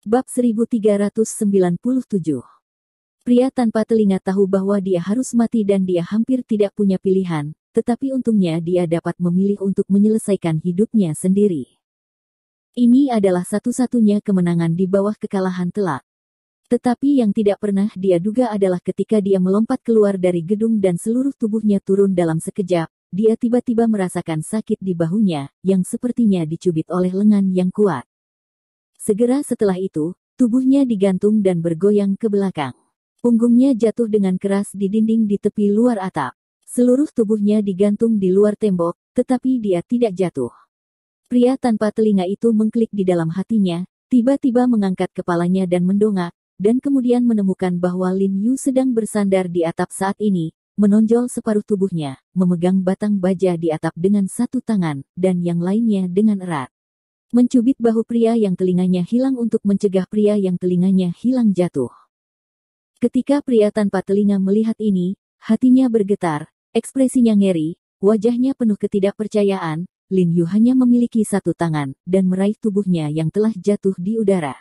Bab 1397. Pria tanpa telinga tahu bahwa dia harus mati dan dia hampir tidak punya pilihan, tetapi untungnya dia dapat memilih untuk menyelesaikan hidupnya sendiri. Ini adalah satu-satunya kemenangan di bawah kekalahan telak. Tetapi yang tidak pernah dia duga adalah ketika dia melompat keluar dari gedung dan seluruh tubuhnya turun dalam sekejap, dia tiba-tiba merasakan sakit di bahunya, yang sepertinya dicubit oleh lengan yang kuat. Segera setelah itu, tubuhnya digantung dan bergoyang ke belakang. Punggungnya jatuh dengan keras di dinding di tepi luar atap. Seluruh tubuhnya digantung di luar tembok, tetapi dia tidak jatuh. Pria tanpa telinga itu mengklik di dalam hatinya, tiba-tiba mengangkat kepalanya dan mendongak, dan kemudian menemukan bahwa Lin Yu sedang bersandar di atap saat ini, menonjol separuh tubuhnya, memegang batang baja di atap dengan satu tangan, dan yang lainnya dengan erat. Mencubit bahu pria yang telinganya hilang untuk mencegah pria yang telinganya hilang jatuh. Ketika pria tanpa telinga melihat ini, hatinya bergetar, ekspresinya ngeri, wajahnya penuh ketidakpercayaan. Lin Yu hanya memiliki satu tangan, dan meraih tubuhnya yang telah jatuh di udara.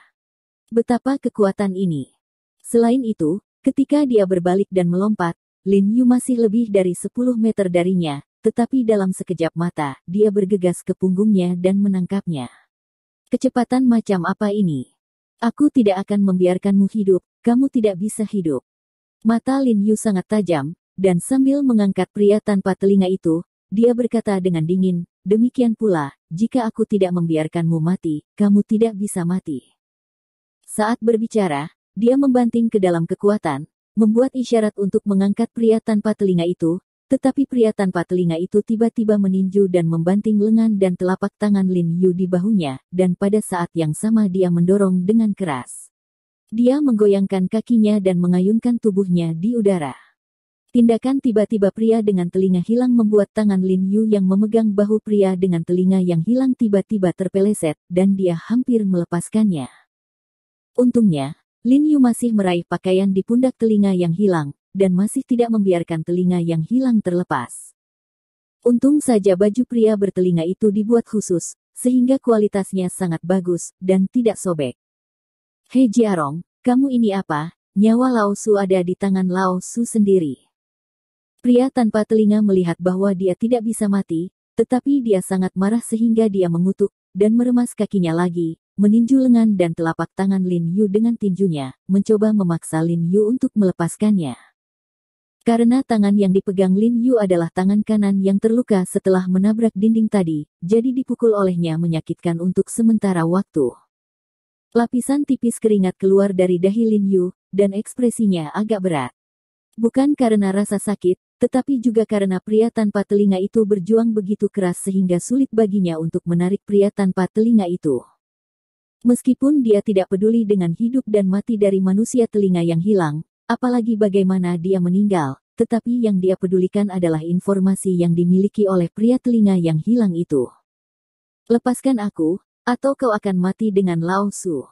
Betapa kekuatan ini! Selain itu, ketika dia berbalik dan melompat, Lin Yu masih lebih dari 10 meter darinya, tetapi dalam sekejap mata, dia bergegas ke punggungnya dan menangkapnya. Kecepatan macam apa ini? Aku tidak akan membiarkanmu hidup, kamu tidak bisa hidup. Mata Lin Yu sangat tajam, dan sambil mengangkat pria tanpa telinga itu, dia berkata dengan dingin, demikian pula, jika aku tidak membiarkanmu mati, kamu tidak bisa mati. Saat berbicara, dia membanting ke dalam kekuatan, membuat isyarat untuk mengangkat pria tanpa telinga itu, tetapi pria tanpa telinga itu tiba-tiba meninju dan membanting lengan dan telapak tangan Lin Yu di bahunya, dan pada saat yang sama dia mendorong dengan keras. Dia menggoyangkan kakinya dan mengayunkan tubuhnya di udara. Tindakan tiba-tiba pria dengan telinga hilang membuat tangan Lin Yu yang memegang bahu pria dengan telinga yang hilang tiba-tiba terpeleset, dan dia hampir melepaskannya. Untungnya, Lin Yu masih meraih pakaian di pundak telinga yang hilang, dan masih tidak membiarkan telinga yang hilang terlepas. Untung saja baju pria bertelinga itu dibuat khusus, sehingga kualitasnya sangat bagus, dan tidak sobek. Hei Jiarong, kamu ini apa? Nyawa Lao Su ada di tangan Lao Su sendiri. Pria tanpa telinga melihat bahwa dia tidak bisa mati, tetapi dia sangat marah sehingga dia mengutuk, dan meremas kakinya lagi, meninju lengan dan telapak tangan Lin Yu dengan tinjunya, mencoba memaksa Lin Yu untuk melepaskannya. Karena tangan yang dipegang Lin Yu adalah tangan kanan yang terluka setelah menabrak dinding tadi, jadi dipukul olehnya menyakitkan untuk sementara waktu. Lapisan tipis keringat keluar dari dahi Lin Yu, dan ekspresinya agak berat. Bukan karena rasa sakit, tetapi juga karena pria tanpa telinga itu berjuang begitu keras sehingga sulit baginya untuk menarik pria tanpa telinga itu. Meskipun dia tidak peduli dengan hidup dan mati dari manusia telinga yang hilang, apalagi bagaimana dia meninggal, tetapi yang dia pedulikan adalah informasi yang dimiliki oleh pria telinga yang hilang itu. Lepaskan aku, atau kau akan mati dengan Lao Su.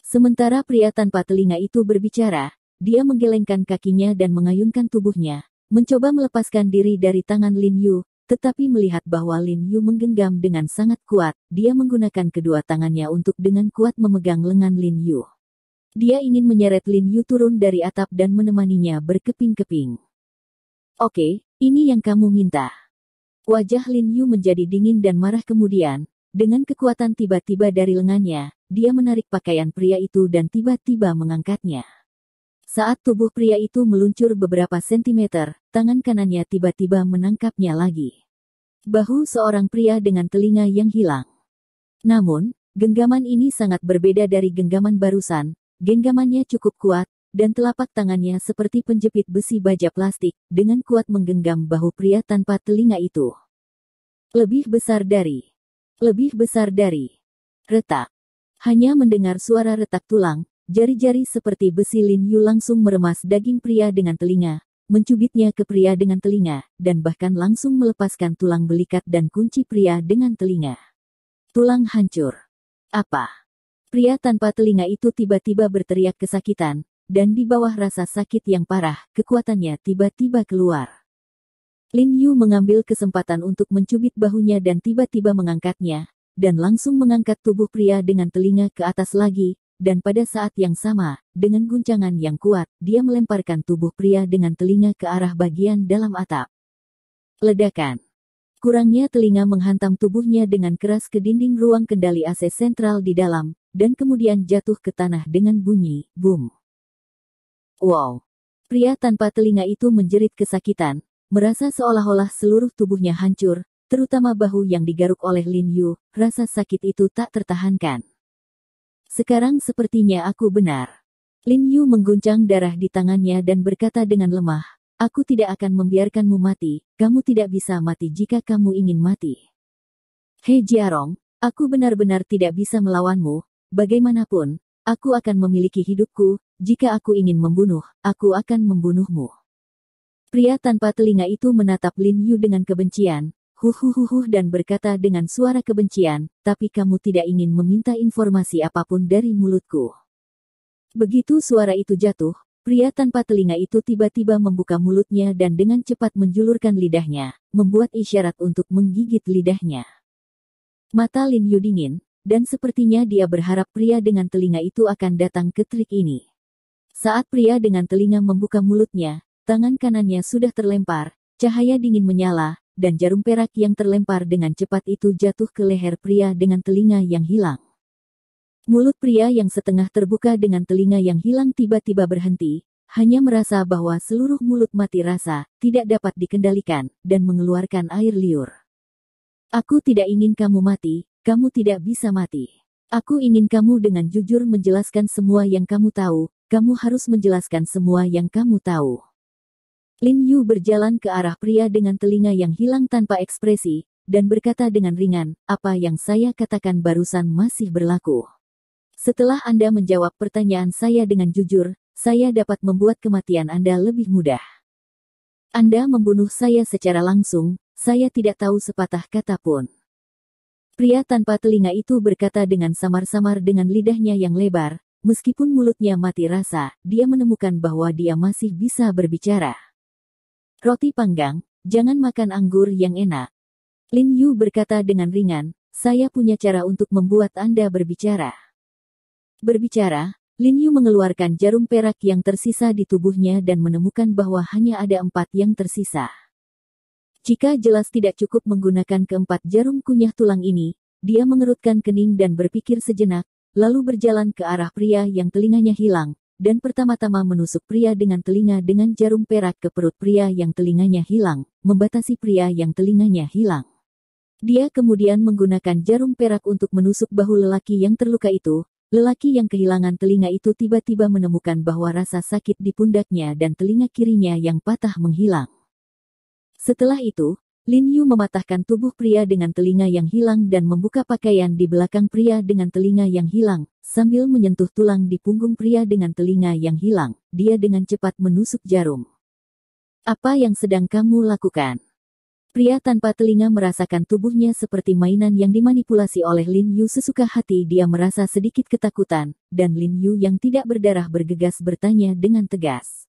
Sementara pria tanpa telinga itu berbicara, dia menggelengkan kakinya dan mengayunkan tubuhnya, mencoba melepaskan diri dari tangan Lin Yu, tetapi melihat bahwa Lin Yu menggenggam dengan sangat kuat, dia menggunakan kedua tangannya untuk dengan kuat memegang lengan Lin Yu. Dia ingin menyeret Lin Yu turun dari atap dan menemaninya berkeping-keping. Oke, ini yang kamu minta. Wajah Lin Yu menjadi dingin dan marah kemudian, dengan kekuatan tiba-tiba dari lengannya, dia menarik pakaian pria itu dan tiba-tiba mengangkatnya. Saat tubuh pria itu meluncur beberapa sentimeter, tangan kanannya tiba-tiba menangkapnya lagi. Bahu seorang pria dengan telinga yang hilang. Namun, genggaman ini sangat berbeda dari genggaman barusan. Genggamannya cukup kuat, dan telapak tangannya seperti penjepit besi baja plastik, dengan kuat menggenggam bahu pria tanpa telinga itu. Lebih besar dari. Retak. Hanya mendengar suara retak tulang, jari-jari seperti besi Lin Yu langsung meremas daging pria dengan telinga, mencubitnya ke pria dengan telinga, dan bahkan langsung melepaskan tulang belikat dan kunci pria dengan telinga. Tulang hancur. Apa? Pria tanpa telinga itu tiba-tiba berteriak kesakitan, dan di bawah rasa sakit yang parah, kekuatannya tiba-tiba keluar. Lin Yu mengambil kesempatan untuk mencubit bahunya dan tiba-tiba mengangkatnya, dan langsung mengangkat tubuh pria dengan telinga ke atas lagi, dan pada saat yang sama, dengan guncangan yang kuat, dia melemparkan tubuh pria dengan telinga ke arah bagian dalam atap. Ledakan. Kurangnya telinga menghantam tubuhnya dengan keras ke dinding ruang kendali AC sentral di dalam, dan kemudian jatuh ke tanah dengan bunyi, boom. Wow! Pria tanpa telinga itu menjerit kesakitan, merasa seolah-olah seluruh tubuhnya hancur, terutama bahu yang digaruk oleh Lin Yu, rasa sakit itu tak tertahankan. Sekarang sepertinya aku benar. Lin Yu mengguncang darah di tangannya dan berkata dengan lemah, aku tidak akan membiarkanmu mati, kamu tidak bisa mati jika kamu ingin mati. He Jiarong, aku benar-benar tidak bisa melawanmu, bagaimanapun, aku akan memiliki hidupku, jika aku ingin membunuh, aku akan membunuhmu. Pria tanpa telinga itu menatap Lin Yu dengan kebencian, huhuhuhuh dan berkata dengan suara kebencian, tapi kamu tidak ingin meminta informasi apapun dari mulutku. Begitu suara itu jatuh, pria tanpa telinga itu tiba-tiba membuka mulutnya dan dengan cepat menjulurkan lidahnya, membuat isyarat untuk menggigit lidahnya. Mata Lin Yu dingin, dan sepertinya dia berharap pria dengan telinga itu akan datang ke trik ini. Saat pria dengan telinga membuka mulutnya, tangan kanannya sudah terlempar, cahaya dingin menyala, dan jarum perak yang terlempar dengan cepat itu jatuh ke leher pria dengan telinga yang hilang. Mulut pria yang setengah terbuka dengan telinga yang hilang tiba-tiba berhenti, hanya merasa bahwa seluruh mulut mati rasa, tidak dapat dikendalikan, dan mengeluarkan air liur. Aku tidak ingin kamu mati, kamu tidak bisa mati. Aku ingin kamu dengan jujur menjelaskan semua yang kamu tahu, kamu harus menjelaskan semua yang kamu tahu. Lin Yu berjalan ke arah pria dengan telinga yang hilang tanpa ekspresi, dan berkata dengan ringan, apa yang saya katakan barusan masih berlaku. Setelah Anda menjawab pertanyaan saya dengan jujur, saya dapat membuat kematian Anda lebih mudah. Anda membunuh saya secara langsung, saya tidak tahu sepatah kata pun. Pria tanpa telinga itu berkata dengan samar-samar dengan lidahnya yang lebar, meskipun mulutnya mati rasa, dia menemukan bahwa dia masih bisa berbicara. Roti panggang, jangan makan anggur yang enak. Lin Yu berkata dengan ringan, saya punya cara untuk membuat Anda berbicara. Berbicara, Lin Yu mengeluarkan jarum perak yang tersisa di tubuhnya dan menemukan bahwa hanya ada 4 yang tersisa. Jika jelas tidak cukup menggunakan keempat jarum kunyah tulang ini, dia mengerutkan kening dan berpikir sejenak, lalu berjalan ke arah pria yang telinganya hilang, dan pertama-tama menusuk pria dengan telinga dengan jarum perak ke perut pria yang telinganya hilang, membatasi pria yang telinganya hilang. Dia kemudian menggunakan jarum perak untuk menusuk bahu lelaki yang terluka itu. Lelaki yang kehilangan telinga itu tiba-tiba menemukan bahwa rasa sakit di pundaknya dan telinga kirinya yang patah menghilang. Setelah itu, Lin Yu mematahkan tubuh pria dengan telinga yang hilang dan membuka pakaian di belakang pria dengan telinga yang hilang, sambil menyentuh tulang di punggung pria dengan telinga yang hilang, dia dengan cepat menusuk jarum. Apa yang sedang kamu lakukan? Pria tanpa telinga merasakan tubuhnya seperti mainan yang dimanipulasi oleh Lin Yu sesuka hati dia merasa sedikit ketakutan, dan Lin Yu yang tidak berdarah bergegas bertanya dengan tegas.